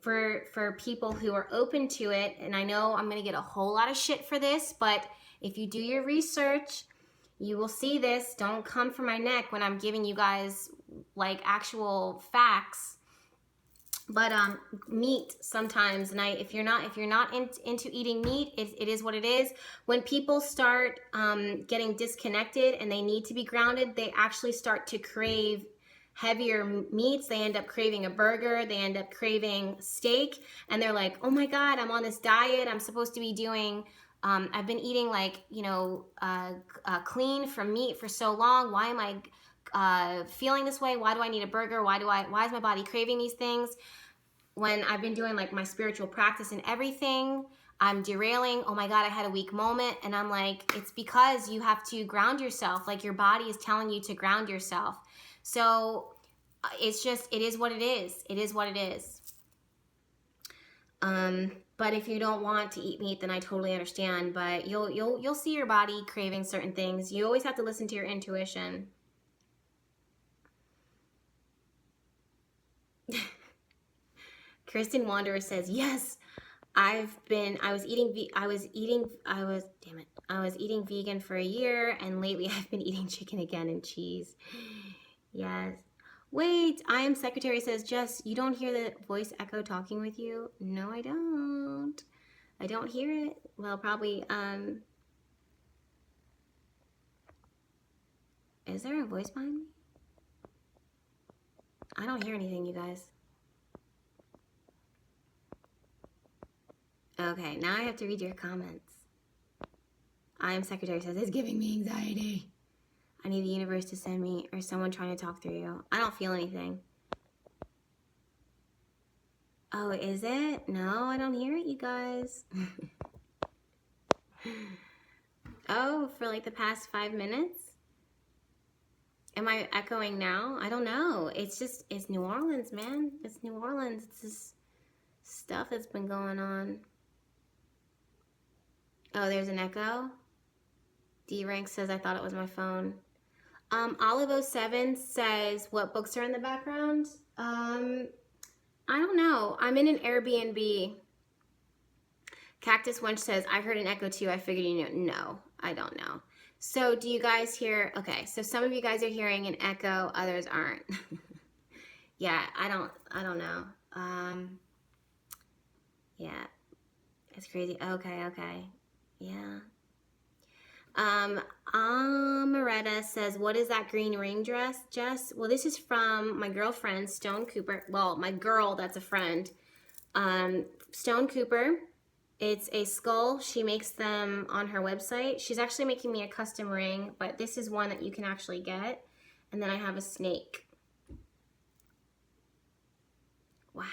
for people who are open to it, and I know I'm going to get a whole lot of shit for this, but if you do your research, you will see this. Don't come for my neck when I'm giving you guys like actual facts. But meat sometimes, and if you're not into eating meat, it is what it is. When people start getting disconnected and they need to be grounded, they actually start to crave heavier meats. They end up craving a burger. They end up craving steak, and they're like, "Oh my God, I'm on this diet. I'm supposed to be doing." I've been eating like, clean from meat for so long. Why am I feeling this way? Why do I need a burger? Why is my body craving these things? When I've been doing like my spiritual practice and everything, I'm derailing. Oh my God, I had a weak moment. And I'm like, it's because you have to ground yourself. Like your body is telling you to ground yourself. So it's just, it is what it is. It is what it is. But if you don't want to eat meat, then I totally understand. But you'll see your body craving certain things. You always have to listen to your intuition. Kristen Wanderer says, yes, I was eating vegan for a year, and lately I've been eating chicken again and cheese. Yes. Wait, I am secretary says, Jess, you don't hear the voice echo talking with you? No, I don't. I don't hear it. Well, probably, is there a voice behind me? I don't hear anything, you guys. Okay, now I have to read your comments. I am secretary says, it's giving me anxiety. I need the universe to send me, or someone trying to talk through you. I don't feel anything. Oh, is it? No, I don't hear it, you guys. Oh, for like the past 5 minutes? Am I echoing now? I don't know. It's New Orleans, man. It's New Orleans. It's this stuff that's been going on. Oh, there's an echo? D-Rank says, I thought it was my phone. Olive07 says, what books are in the background? I don't know. I'm in an Airbnb. Cactus Wench says, I heard an echo too. I figured you knew. No, I don't know. So do you guys hear? Okay, so some of you guys are hearing an echo, others aren't. Yeah, I don't know. Yeah, it's crazy. Okay. Yeah. Amaretta says, what is that green ring dress, Jess? Well, this is from my girlfriend, Stone Cooper. Well, my girl, that's a friend. Stone Cooper. It's a skull. She makes them on her website. She's actually making me a custom ring, but this is one that you can actually get. And then I have a snake. Wow.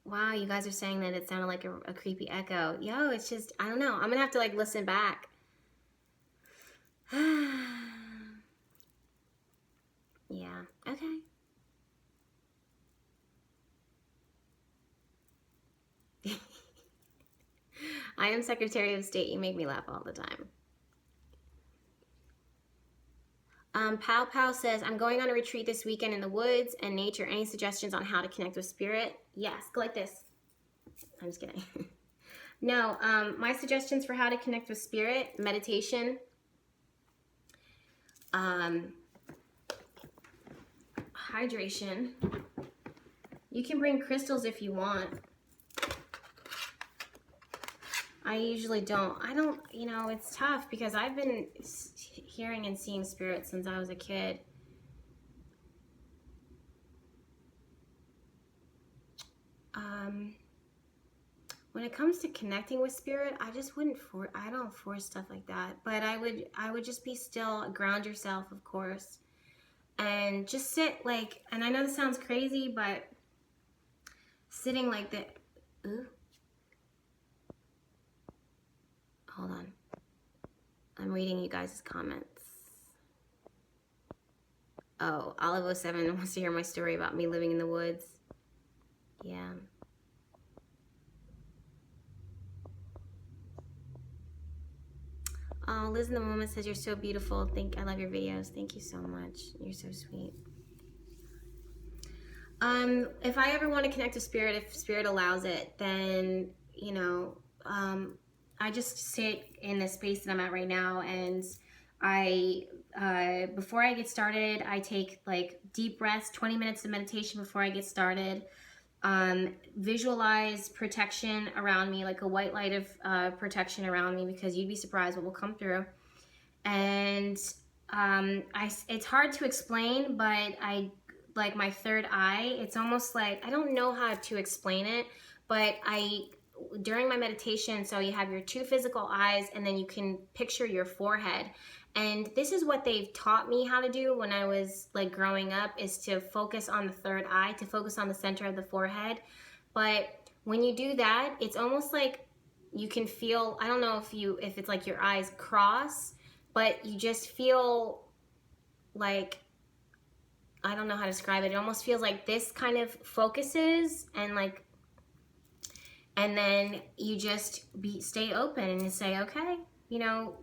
Wow, you guys are saying that it sounded like a creepy echo. Yo, it's just, I don't know. I'm going to have to like listen back. Yeah, okay. I am Secretary of State. You make me laugh all the time. Pow Pow says, I'm going on a retreat this weekend in the woods and nature. Any suggestions on how to connect with spirit? Yes, go like this. I'm just kidding. No, my suggestions for how to connect with spirit, meditation, hydration. You can bring crystals if you want. I usually don't. You know, it's tough because I've been hearing and seeing spirits since I was a kid. When it comes to connecting with spirit, I just wouldn't I don't force stuff like that. But I would just be still, ground yourself, of course. And just sit like, and I know this sounds crazy, but sitting like that. Ooh. Hold on. I'm reading you guys' comments. Oh, Olive07 wants to hear my story about me living in the woods. Yeah. Oh, Liz in the Moment says, you're so beautiful. I love your videos. Thank you so much. You're so sweet. If I ever want to connect with spirit, if spirit allows it, then, you know, I just sit in the space that I'm at right now, and before I get started, I take like deep breaths, 20 minutes of meditation before I get started. Visualize protection around me, like a white light of protection around me, because you'd be surprised what will come through. And it's hard to explain, but like my third eye, it's almost like, I don't know how to explain it, but during my meditation, so you have your two physical eyes, and then you can picture your forehead. And this is what they've taught me how to do when I was like growing up, is to focus on the third eye, to focus on the center of the forehead. But when you do that, it's almost like you can feel, I don't know if it's like your eyes cross, but you just feel like, I don't know how to describe it. It almost feels like this kind of focuses, and then you just stay open and say, okay, you know,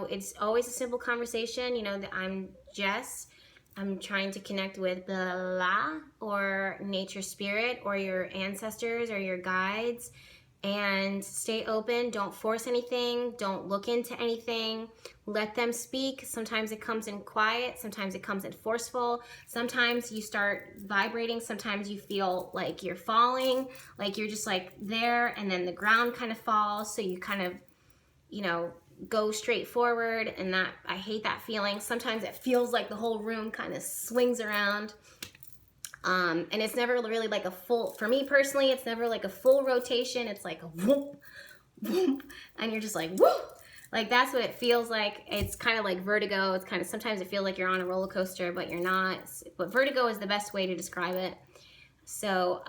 it's always a simple conversation. You know, that I'm Jess. I'm trying to connect with the La, or nature spirit, or your ancestors, or your guides. and stay open. Don't force anything. Don't look into anything. Let them speak. Sometimes it comes in quiet. Sometimes it comes in forceful. Sometimes you start vibrating. Sometimes you feel like you're falling, like you're just like there, and then the ground kind of falls. So you kind of, you know, go straight forward, and that, I hate that feeling. Sometimes it feels like the whole room kind of swings around. And it's never really like a full, for me personally, it's never like a full rotation. It's like a whoop, whoop, and you're just like, whoop. Like that's what it feels like. It's kind of like vertigo. It's kind of, sometimes it feels like you're on a roller coaster, but you're not. But vertigo is the best way to describe it. So,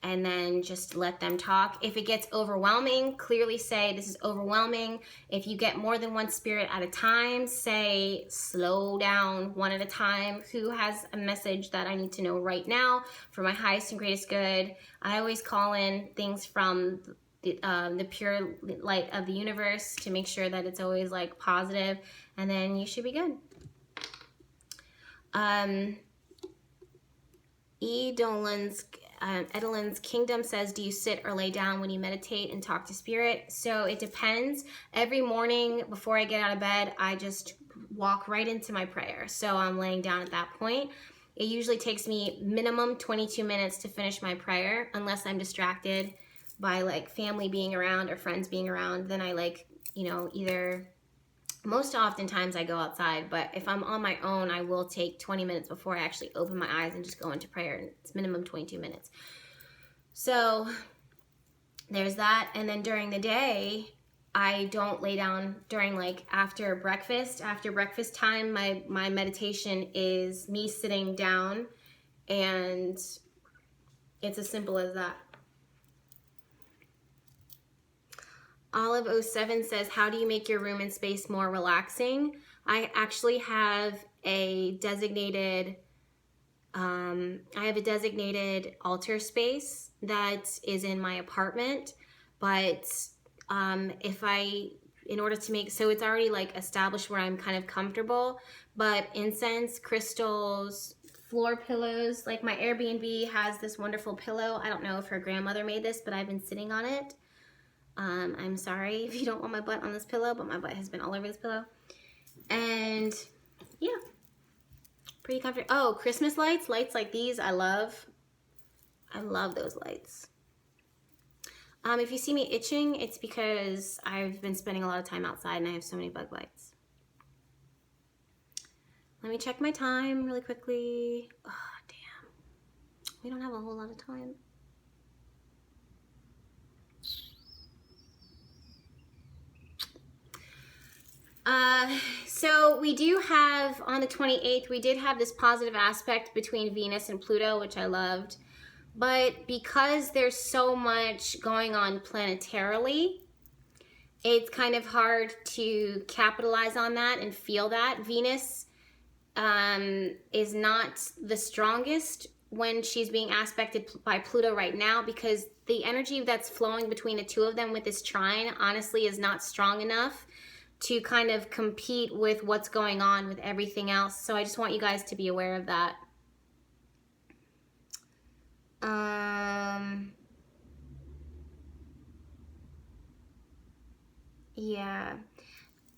and then just let them talk. If it gets overwhelming, clearly say, this is overwhelming. If you get more than one spirit at a time, say, slow down, one at a time. Who has a message that I need to know right now for my highest and greatest good? I always call in things from the pure light of the universe to make sure that it's always like positive, and then you should be good. Edelin's Kingdom says, do you sit or lay down when you meditate and talk to spirit? So it depends. Every morning before I get out of bed, I just walk right into my prayer. So I'm laying down at that point. It usually takes me minimum 22 minutes to finish my prayer, unless I'm distracted by like family being around or friends being around. Then I like, you know, either, most oftentimes I go outside, but if I'm on my own, I will take 20 minutes before I actually open my eyes and just go into prayer. It's minimum 22 minutes. So there's that. And then during the day, I don't lay down during like after breakfast. After breakfast time, my meditation is me sitting down, and it's as simple as that. Olive07 says, how do you make your room and space more relaxing? I actually have a designated, altar space that is in my apartment, but in order to make, so it's already like established where I'm kind of comfortable, but incense, crystals, floor pillows, like my Airbnb has this wonderful pillow. I don't know if her grandmother made this, but I've been sitting on it. I'm sorry if you don't want my butt on this pillow, but my butt has been all over this pillow. And yeah, pretty comfortable. Oh, Christmas lights like these, I love those lights. If you see me itching, it's because I've been spending a lot of time outside and I have so many bug bites. Let me check my time really quickly. Oh, damn. We don't have a whole lot of time. So we do have, on the 28th, we did have this positive aspect between Venus and Pluto, which I loved. But because there's so much going on planetarily, it's kind of hard to capitalize on that and feel that. Venus is not the strongest when she's being aspected by Pluto right now, because the energy that's flowing between the two of them with this trine honestly is not strong enough to kind of compete with what's going on with everything else. So I just want you guys to be aware of that. Yeah.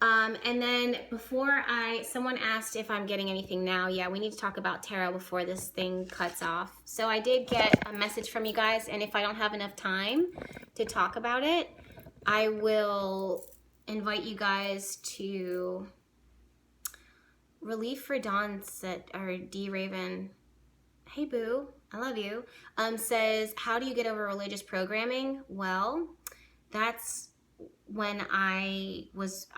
And then before someone asked if I'm getting anything now. Yeah, we need to talk about tarot before this thing cuts off. So I did get a message from you guys, and if I don't have enough time to talk about it, I will invite you guys to Relief for Dawn said, or D Raven, hey boo, I love you, says, how do you get over religious programming? Well, that's when I was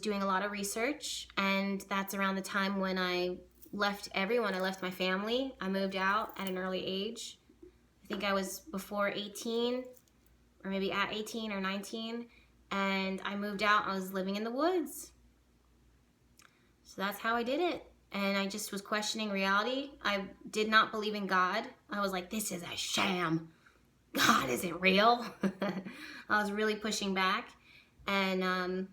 doing a lot of research, and that's around the time when I left everyone. I left my family. I moved out at an early age. I think I was before 18, or maybe at 18 or 19. And I moved out. I was living in the woods. So that's how I did it. And I just was questioning reality. I did not believe in God. I was like, this is a sham. God isn't real. I was really pushing back. And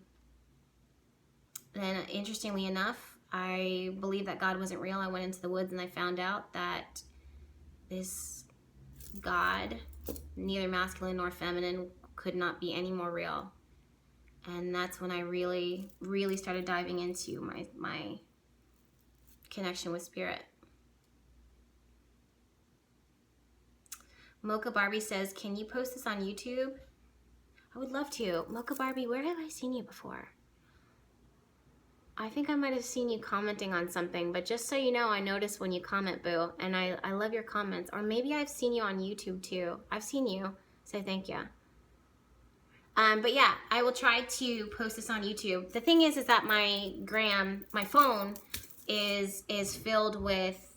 then interestingly enough, I believed that God wasn't real. I went into the woods and I found out that this God, neither masculine nor feminine, could not be any more real. And that's when I really, really started diving into my connection with spirit. Mocha Barbie says, can you post this on YouTube? I would love to. Mocha Barbie, where have I seen you before? I think I might have seen you commenting on something, but just so you know, I notice when you comment, boo, and I love your comments. Or maybe I've seen you on YouTube too. I've seen you, so thank you. But yeah, I will try to post this on YouTube. The thing is that my phone is filled with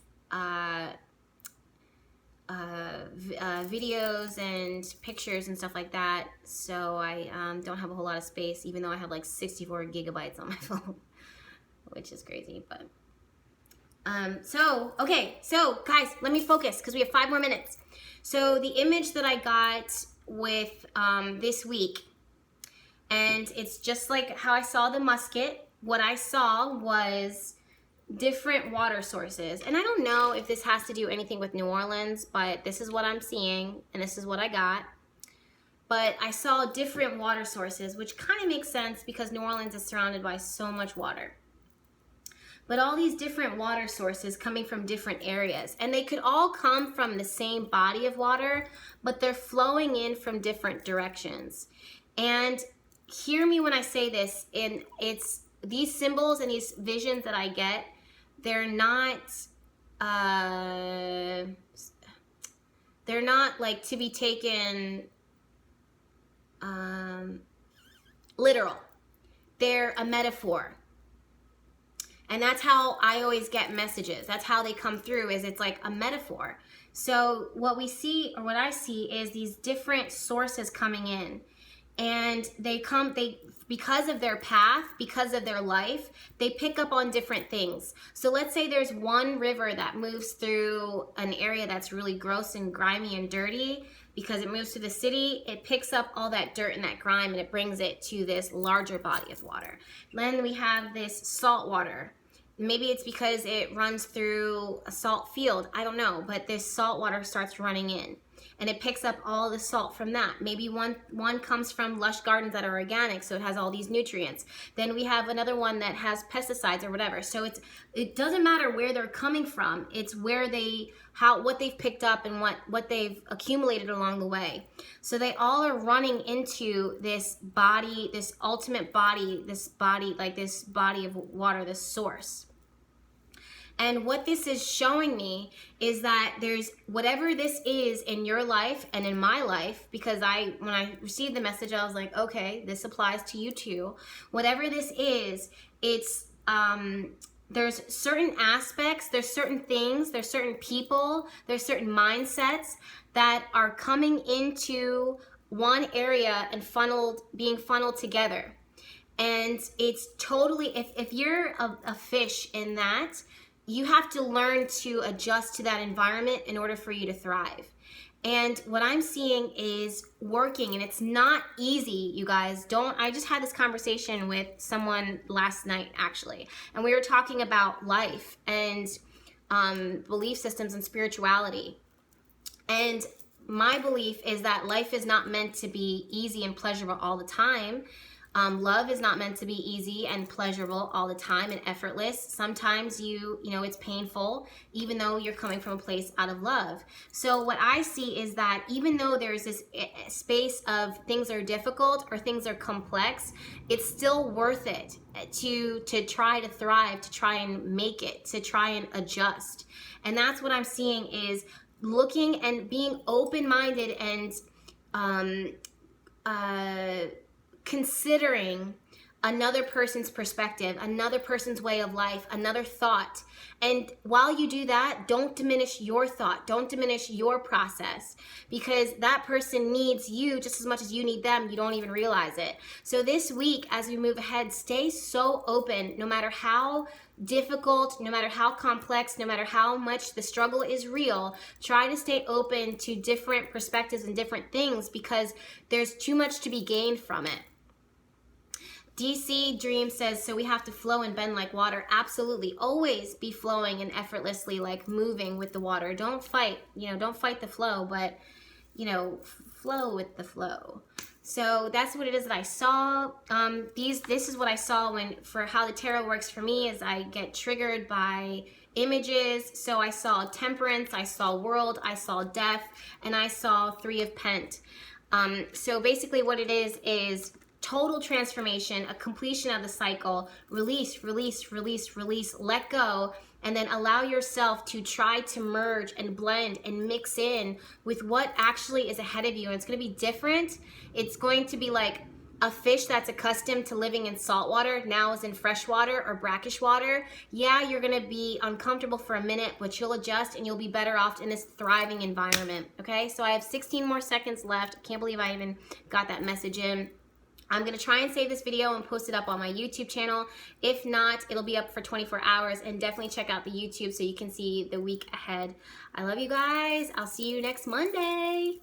videos and pictures and stuff like that, so I don't have a whole lot of space, even though I have like 64 gigabytes on my phone, which is crazy. But okay, so guys, let me focus because we have 5 more minutes. So the image that I got with this week, and it's just like how I saw the musket. What I saw was different water sources, and I don't know if this has to do anything with New Orleans, but this is what I'm seeing and this is what I got. But I saw different water sources, which kind of makes sense because New Orleans is surrounded by so much water. But all these different water sources coming from different areas, and they could all come from the same body of water, but they're flowing in from different directions. And hear me when I say this, and it's these symbols and these visions that I get, they're not like to be taken literal. They're a metaphor. And that's how I always get messages. That's how they come through, is it's like a metaphor. So what we see, or what I see, is these different sources coming in. And because of their path, because of their life, they pick up on different things. So let's say there's one river that moves through an area that's really gross and grimy and dirty. Because it moves to the city, it picks up all that dirt and that grime and it brings it to this larger body of water. Then we have this salt water. Maybe it's because it runs through a salt field. I don't know, but this salt water starts running in. And it picks up all the salt from that. Maybe one comes from lush gardens that are organic, so it has all these nutrients. Then we have another one that has pesticides or whatever. So it doesn't matter where they're coming from. It's where what they've picked up and what they've accumulated along the way. So they all are running into this body, this ultimate body, this body of water, this source. And what this is showing me is that there's whatever this is in your life and in my life, because when I received the message, I was like, okay, this applies to you too. Whatever this is, it's there's certain aspects, there's certain things, there's certain people, there's certain mindsets that are coming into one area and being funneled together. And it's totally, if you're a fish in that, you have to learn to adjust to that environment in order for you to thrive. And what I'm seeing is working, and it's not easy, you guys. I just had this conversation with someone last night, actually, and we were talking about life and belief systems and spirituality. And my belief is that life is not meant to be easy and pleasurable all the time. Love is not meant to be easy and pleasurable all the time and effortless. Sometimes it's painful, even though you're coming from a place out of love. So what I see is that even though there's this space of things are difficult or things are complex, it's still worth it to try to thrive, to try and make it, to try and adjust. And that's what I'm seeing, is looking and being open-minded and considering another person's perspective, another person's way of life, another thought. And while you do that, don't diminish your thought. Don't diminish your process, because that person needs you just as much as you need them. You don't even realize it. So this week, as we move ahead, stay so open, no matter how difficult, no matter how complex, no matter how much the struggle is real. Try to stay open to different perspectives and different things, because there's too much to be gained from it. DC Dream says, so we have to flow and bend like water. Absolutely. Always be flowing and effortlessly, like moving with the water. Don't fight, don't fight the flow, but, flow with the flow. So that's what it is that I saw. This is what I saw for how the tarot works for me is I get triggered by images. So I saw Temperance, I saw World, I saw Death, and I saw Three of Pent. So basically what it is total transformation, a completion of the cycle, release, release, release, release, let go, and then allow yourself to try to merge and blend and mix in with what actually is ahead of you. And it's going to be different. It's going to be like a fish that's accustomed to living in salt water now is in fresh water or brackish water. Yeah, you're going to be uncomfortable for a minute, but you'll adjust and you'll be better off in this thriving environment. Okay, so I have 16 more seconds left. I can't believe I even got that message in. I'm going to try and save this video and post it up on my YouTube channel. If not, it'll be up for 24 hours, and definitely check out the YouTube so you can see the week ahead. I love you guys. I'll see you next Monday.